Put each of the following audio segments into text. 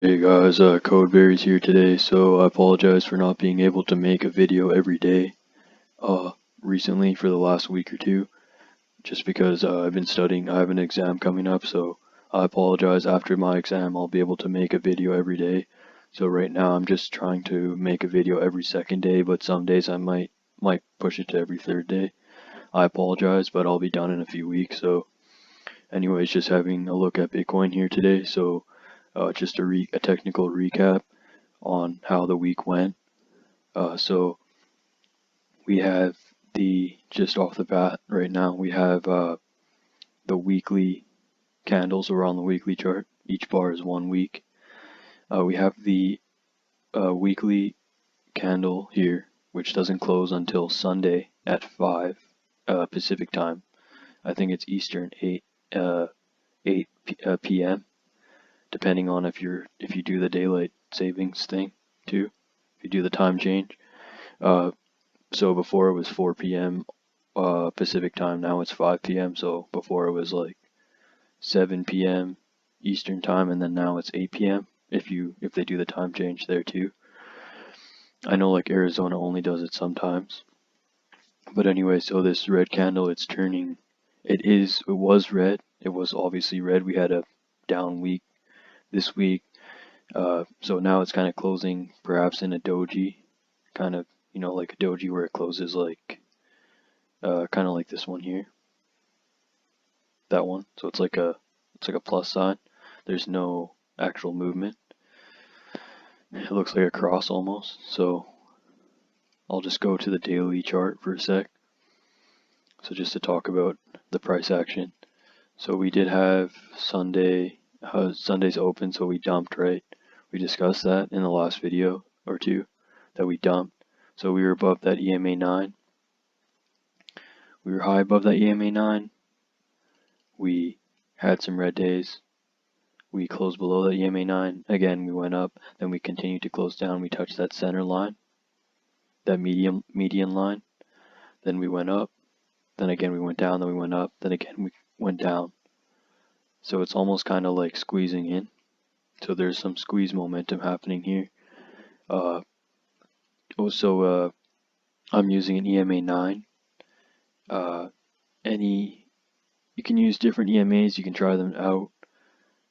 Hey guys, Codeberry's here today, so I apologize for not being able to make a video every day, recently for the last week or two, just because I've been studying. I have an exam coming up, so I apologize. After my exam, I'll be able to make a video every day. So right now, I'm just trying to make a video every second day, but some days I might push it to every third day. I apologize, but I'll be done in a few weeks. So anyways, just having a look at Bitcoin here today, so just a technical recap on how the week went. So we have just off the bat right now, we have the weekly candles around the weekly chart. Each bar is 1 week. We have the weekly candle here, which doesn't close until Sunday at 5 Pacific time. I think it's Eastern 8 p.m. depending on if you do the daylight savings thing too, if you do the time change. So before it was 4 p.m. Pacific time, now it's 5 p.m. So before it was like 7 p.m. Eastern time, and then now it's 8 p.m. if they do the time change there too. I know like Arizona only does it sometimes. But anyway, so this red candle, it's turning. It was red. It was obviously red. We had a down week this week. So now it's kind of closing perhaps in a doji, kind of, like a doji where it closes like, kind of like this one here, that one. So it's like a plus sign. There's no actual movement. It looks like a cross almost. So I'll just go to the daily chart for a sec. So just to talk about the price action. So we did have Sunday's open, so we dumped, right? We discussed that in the last video or two, that we dumped. So we were above that EMA 9. We were high above that EMA 9. We had some red days. We closed below that EMA 9. Again, we went up. Then we continued to close down. We touched that center line, that median line. Then we went up. Then again we went down. Then we went up. Then again we went down. So it's almost kind of like squeezing in. So there's some squeeze momentum happening here. Also, I'm using an EMA 9. You can use different EMAs. You can try them out.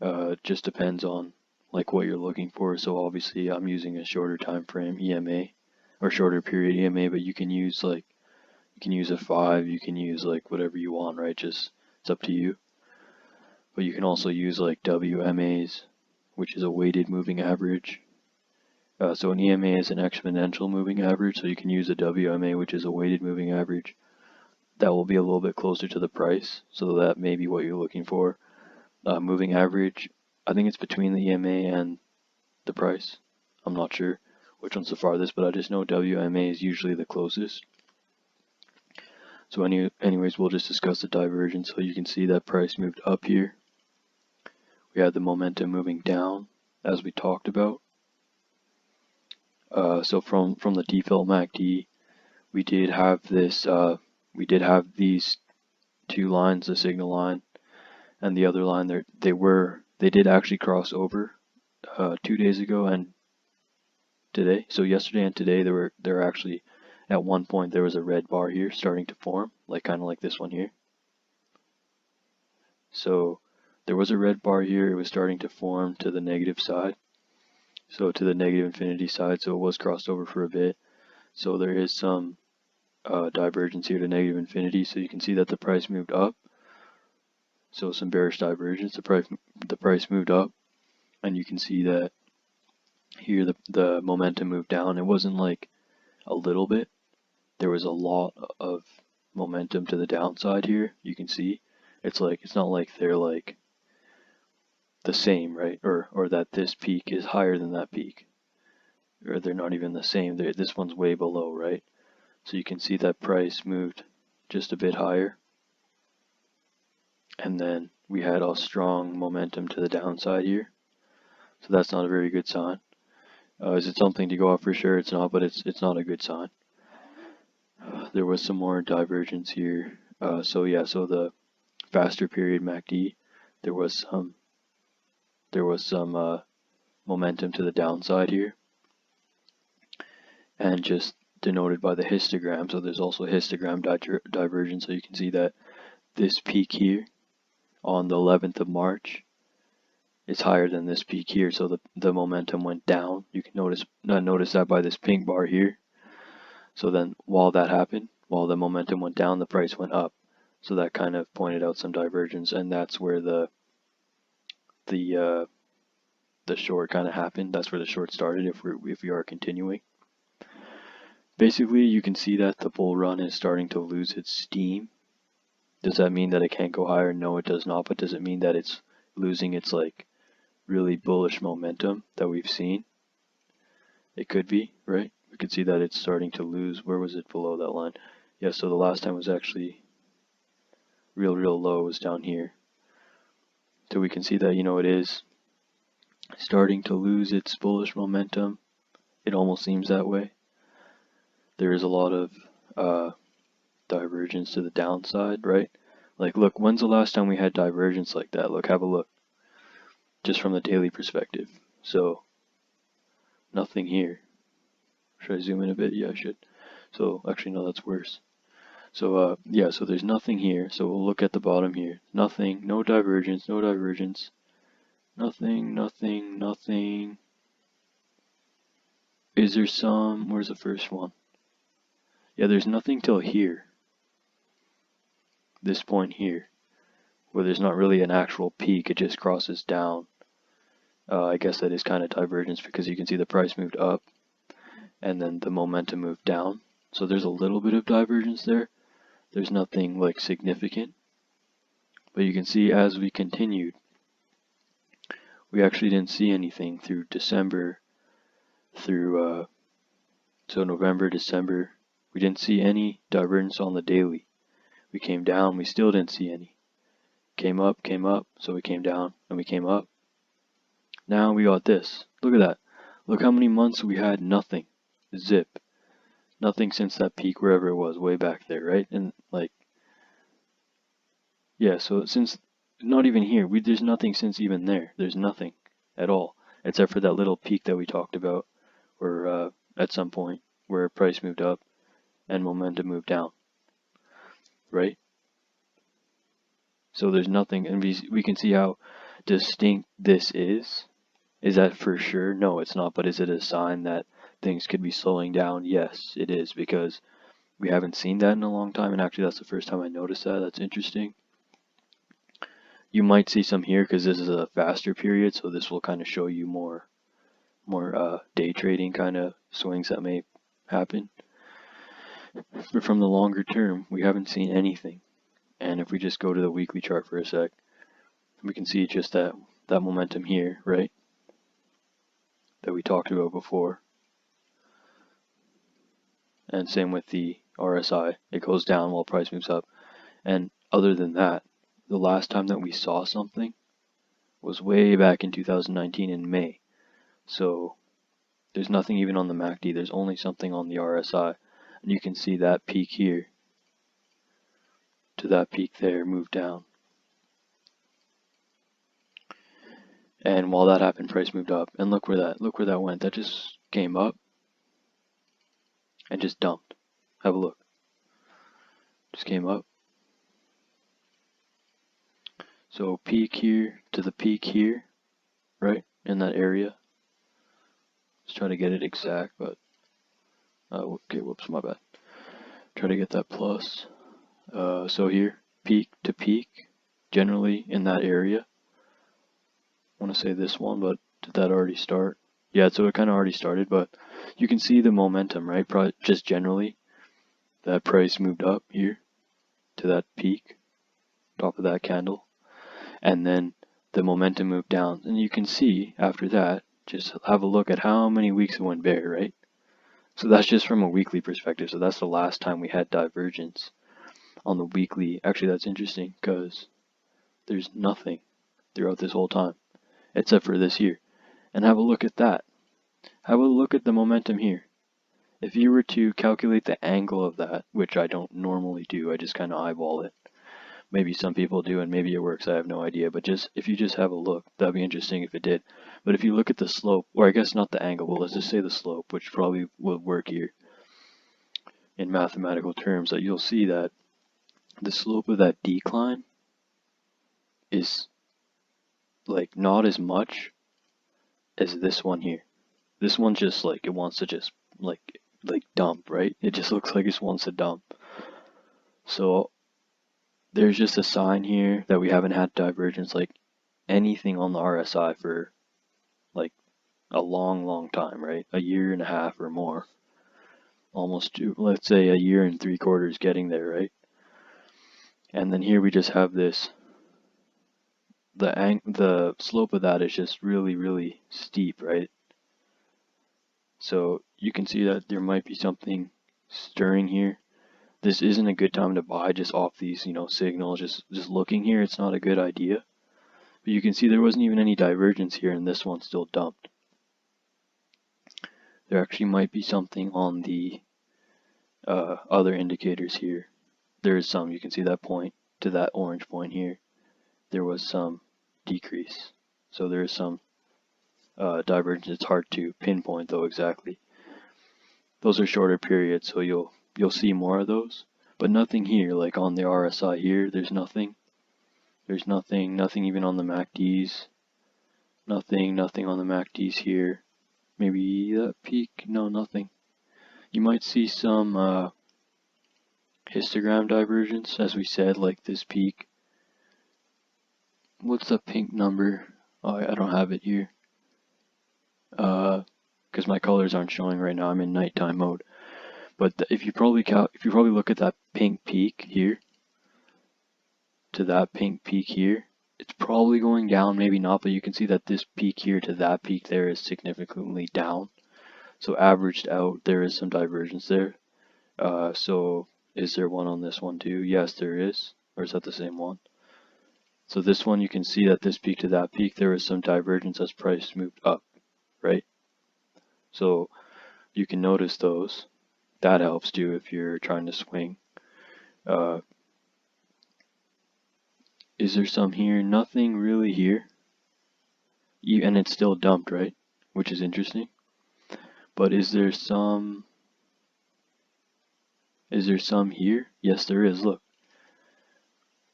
It just depends on like what you're looking for. So obviously I'm using a shorter time frame EMA or shorter period EMA, but you can use a 5, you can use like whatever you want, right? Just it's up to you. But you can also use like WMAs, which is a weighted moving average. So an EMA is an exponential moving average, so you can use a WMA, which is a weighted moving average. That will be a little bit closer to the price, so that may be what you're looking for. Moving average, I think it's between the EMA and the price. I'm not sure which one's the farthest, but I just know WMA is usually the closest. So anyways, we'll just discuss the divergence. So you can see that price moved up here. We had the momentum moving down, as we talked about. So from the default MACD, we did have this. We did have these two lines, the signal line and the other line. They did actually cross over 2 days ago and today. So yesterday and today, there were actually, at one point there was a red bar here starting to form, like kind of like this one here. So there was a red bar here. It was starting to form to the negative side, so to the negative infinity side. So it was crossed over for a bit. So there is some divergence here to negative infinity. So you can see that the price moved up. So some bearish divergence. The price moved up, and you can see that here the momentum moved down. It wasn't like a little bit. There was a lot of momentum to the downside here. You can see it's not like they're like the same, right? Or that this peak is higher than that peak, or they're not even the same. This one's way below, right? So you can see that price moved just a bit higher, and then we had a strong momentum to the downside here. So that's not a very good sign. Is it something to go off? For sure it's not, but it's not a good sign. There was some more divergence here. So the faster period MACD, there was some momentum to the downside here, and just denoted by the histogram. So there's also histogram divergence, so you can see that this peak here on the 11th of March is higher than this peak here, so the momentum went down. You can notice that by this pink bar here. So then while that happened, while the momentum went down, the price went up. So that kind of pointed out some divergence, and that's where the short kind of happened. That's where the short started if we are continuing. Basically, you can see that the bull run is starting to lose its steam. Does that mean that it can't go higher? No, it does not. But does it mean that it's losing its like really bullish momentum that we've seen? It could be, right? We could see that it's starting to lose. Where was it below that line? Yeah, so the last time was actually real low was down here. So we can see that, you know, it is starting to lose its bullish momentum. It almost seems that way. There is a lot of divergence to the downside, right? Like, look, when's the last time we had divergence like that? Look, have a look. Just from the daily perspective. So, nothing here. Should I zoom in a bit? Yeah, I should. So, actually, no, that's worse. So, yeah, so there's nothing here. So we'll look at the bottom here. Nothing, no divergence, no divergence. Nothing, nothing, nothing. Is there some? Where's the first one? Yeah, there's nothing till here. This point here. Where there's not really an actual peak, it just crosses down. I guess that is kind of divergence because you can see the price moved up and then the momentum moved down. So there's a little bit of divergence there. There's nothing like significant. But you can see as we continued, we actually didn't see anything through December, through so November, December. We didn't see any divergence on the daily. We came down, we still didn't see any. Came up, so we came down, and we came up. Now we got this. Look at that. Look how many months we had nothing. Zip. Nothing since that peak, wherever it was, way back there, right? And like, yeah, so since, not even here, there's nothing since even there. There's nothing at all, except for that little peak that we talked about, where at some point, where price moved up and momentum moved down, right? So there's nothing, and we can see how distinct this is. Is that for sure? No, it's not, but is it a sign that things could be slowing down? Yes, it is, because we haven't seen that in a long time, and actually that's the first time I noticed that. That's interesting. You might see some here because this is a faster period, so this will kind of show you more day trading kind of swings that may happen. But from the longer term, we haven't seen anything. And if we just go to the weekly chart for a sec, we can see just that momentum here, right? That we talked about before. And same with the RSI. It goes down while price moves up. And other than that, the last time that we saw something was way back in 2019 in May. So there's nothing even on the MACD. There's only something on the RSI. And you can see that peak here to that peak there move down. And while that happened, price moved up. And look where that went. That just came up and just dumped. Have a look. Just came up. So peak here to the peak here, right? In that area. Let's try to get it exact, but okay, whoops, my bad. Try to get that plus. So here, peak to peak, generally in that area. I want to say this one, but did that already start? Yeah, so it kind of already started, but you can see the momentum, right? Just generally, that price moved up here to that peak, top of that candle, and then the momentum moved down. And you can see after that, just have a look at how many weeks it went bear, right? So that's just from a weekly perspective. So that's the last time we had divergence on the weekly. Actually, that's interesting because there's nothing throughout this whole time except for this here. And have a look at that. Have a look at the momentum here. If you were to calculate the angle of that, which I don't normally do, I just kind of eyeball it. Maybe some people do and maybe it works, I have no idea, but just if you just have a look, that'd be interesting if it did. But if you look at the slope, or I guess not the angle, but let's just say the slope, which probably will work here in mathematical terms, that you'll see that the slope of that decline is like not as much as this one here. This one just like it wants to just like dump, right? It just looks like it wants to dump. So there's just a sign here that we haven't had divergence like anything on the RSI for like a long time, right? A year and a half or more. Almost two, let's say a year and 3/4 getting there, right? And then here we just have this, the slope of that is just really steep, right? So you can see that there might be something stirring here. This isn't a good time to buy just off these, signals. Just looking here, it's not a good idea. But you can see there wasn't even any divergence here, and this one still dumped. There actually might be something on the other indicators here. There is some. You can see that point to that orange point here. There was some decrease. So there is some divergence. It's hard to pinpoint though exactly. Those are shorter periods, so you'll see more of those. But nothing here, like on the RSI here, there's nothing. There's nothing even on the MACDs. Nothing on the MACDs here. Maybe that peak, no, nothing. You might see some histogram divergence, as we said, like this peak. What's the pink number? Oh, I don't have it here. Because my colors aren't showing right now. I'm in nighttime mode. But if you probably look at that pink peak here to that pink peak here, it's probably going down, maybe not, but you can see that this peak here to that peak there is significantly down. So averaged out, there is some divergence there. So is there one on this one too? Yes, there is. Or is that the same one? So this one, you can see that this peak to that peak, there is some divergence as price moved up, right? So you can notice those. That helps too if you're trying to swing. Is there some here? Nothing really here. And it's still dumped, right? Which is interesting. But is there some here? Yes, there is. Look.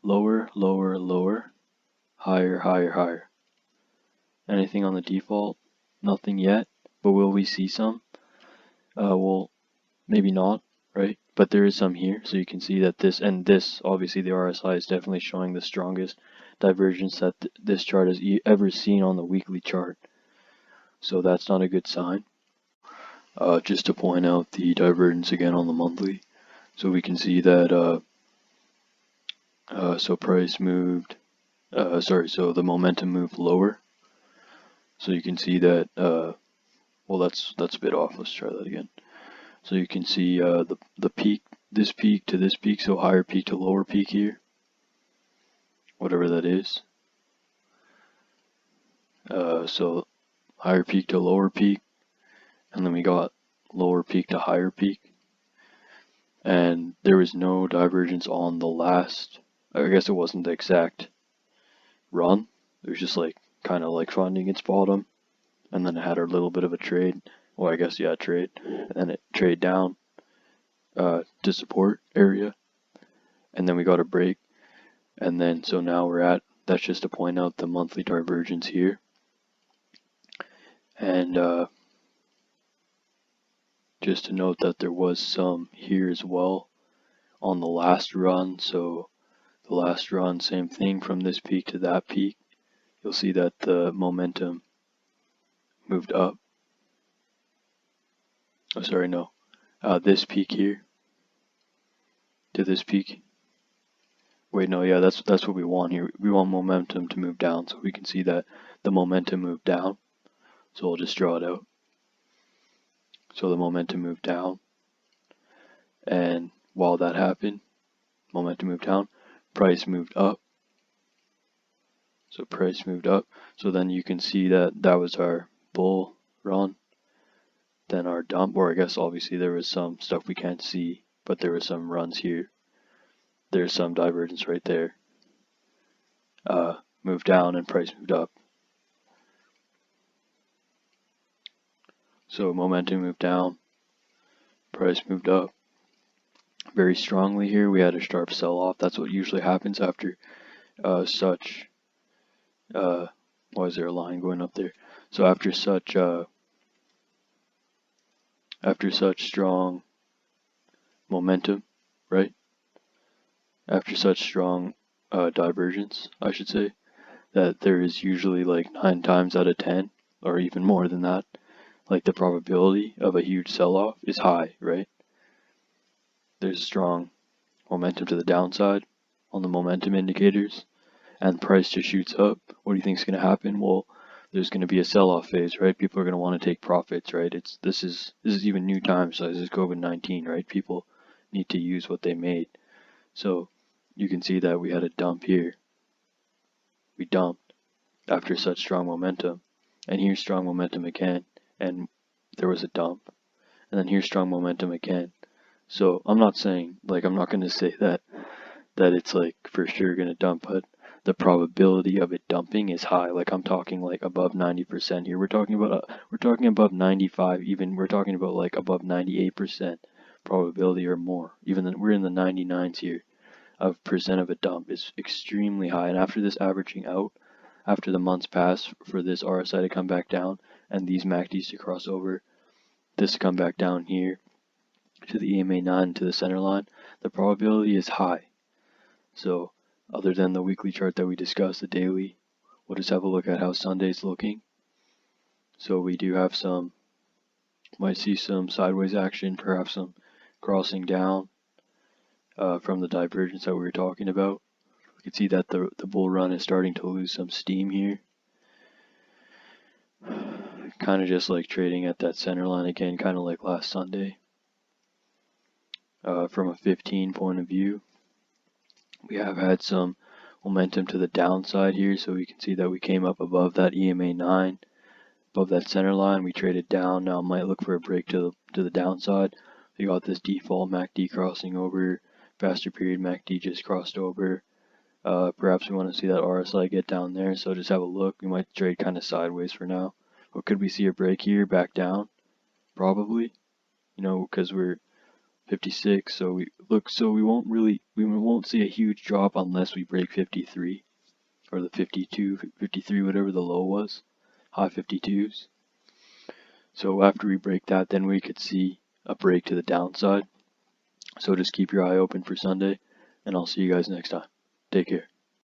Lower, higher. Anything on the default? Nothing yet. But will we see some? Well, maybe not, right? But there is some here, so you can see that this, obviously the RSI is definitely showing the strongest divergence that this chart has ever seen on the weekly chart. So that's not a good sign. Just to point out the divergence again on the monthly. So we can see that, so price moved, so the momentum moved lower. So you can see that, well, that's a bit off. Let's try that again. So you can see the peak, this peak to this peak, so higher peak to lower peak here, whatever that is. So higher peak to lower peak, and then we got lower peak to higher peak. And there was no divergence on the last, I guess it wasn't the exact run. It was just like kind of like finding its bottom, and then it had a little bit of a trade. Well, I guess yeah, trade, and then it trade down to support area, and then we got a break, and then so now we're at, that's just to point out the monthly divergence here, and just to note that there was some here as well on the last run. So the last run, same thing, from this peak to that peak, you'll see that the momentum moved up. Oh, sorry, no. This peak here to this peak. Wait, no, yeah, that's what we want here. We want momentum to move down, so we can see that the momentum moved down. So I'll just draw it out. So the momentum moved down, and while that happened, momentum moved down, price moved up. So price moved up. So then you can see that that was our bull run. Then our dump, or I guess obviously there was some stuff we can't see, but there was some runs here. There's some divergence right there. moved down and price moved up. So momentum moved down, price moved up very strongly here. We had a sharp sell-off. That's what usually happens after such. Why is there a line going up there? So after such strong momentum, right? After such strong divergence, I should say, that there is usually like 9 times out of 10, or even more than that, like the probability of a huge sell-off is high, right? There's strong momentum to the downside on the momentum indicators, and the price just shoots up. What do you think is going to happen? Well, there's going to be a sell-off phase, right? People are going to want to take profits, right? This is even new times. So this is COVID-19, right? People need to use what they made. So you can see that we had a dump here. We dumped after such strong momentum, and here's strong momentum again, and there was a dump, and then here's strong momentum again. So I'm not saying, like, I'm not going to say that it's like for sure going to dump, but the probability of it dumping is high. Like I'm talking like above 90% here. We're talking above 95, even we're talking about like above 98% probability or more. Even then we're in the 99s here of percent of a dump is extremely high. And after this averaging out, after the months pass for this RSI to come back down and these MACDs to cross over, this to come back down here to the EMA 9 to the center line, the probability is high. So other than the weekly chart that we discussed, the daily, we'll just have a look at how Sunday's looking. So we do have might see some sideways action, perhaps some crossing down from the divergence that we were talking about. We can see that the bull run is starting to lose some steam here. Kind of just like trading at that center line again, kind of like last Sunday. From a 15 point of view, we have had some momentum to the downside here, so we can see that we came up above that EMA 9, above that center line. We traded down. Now might look for a break to the downside. We got this default MACD crossing over, faster period MACD just crossed over. Perhaps we want to see that RSI get down there, so just have a look. We might trade kind of sideways for now. But could we see a break here, back down? Probably, because we're 56, so we won't see a huge drop unless we break 53 or the 52, 53, whatever the low was, high 52s. So after we break that, then we could see a break to the downside. So just keep your eye open for Sunday, and I'll see you guys next time. Take care.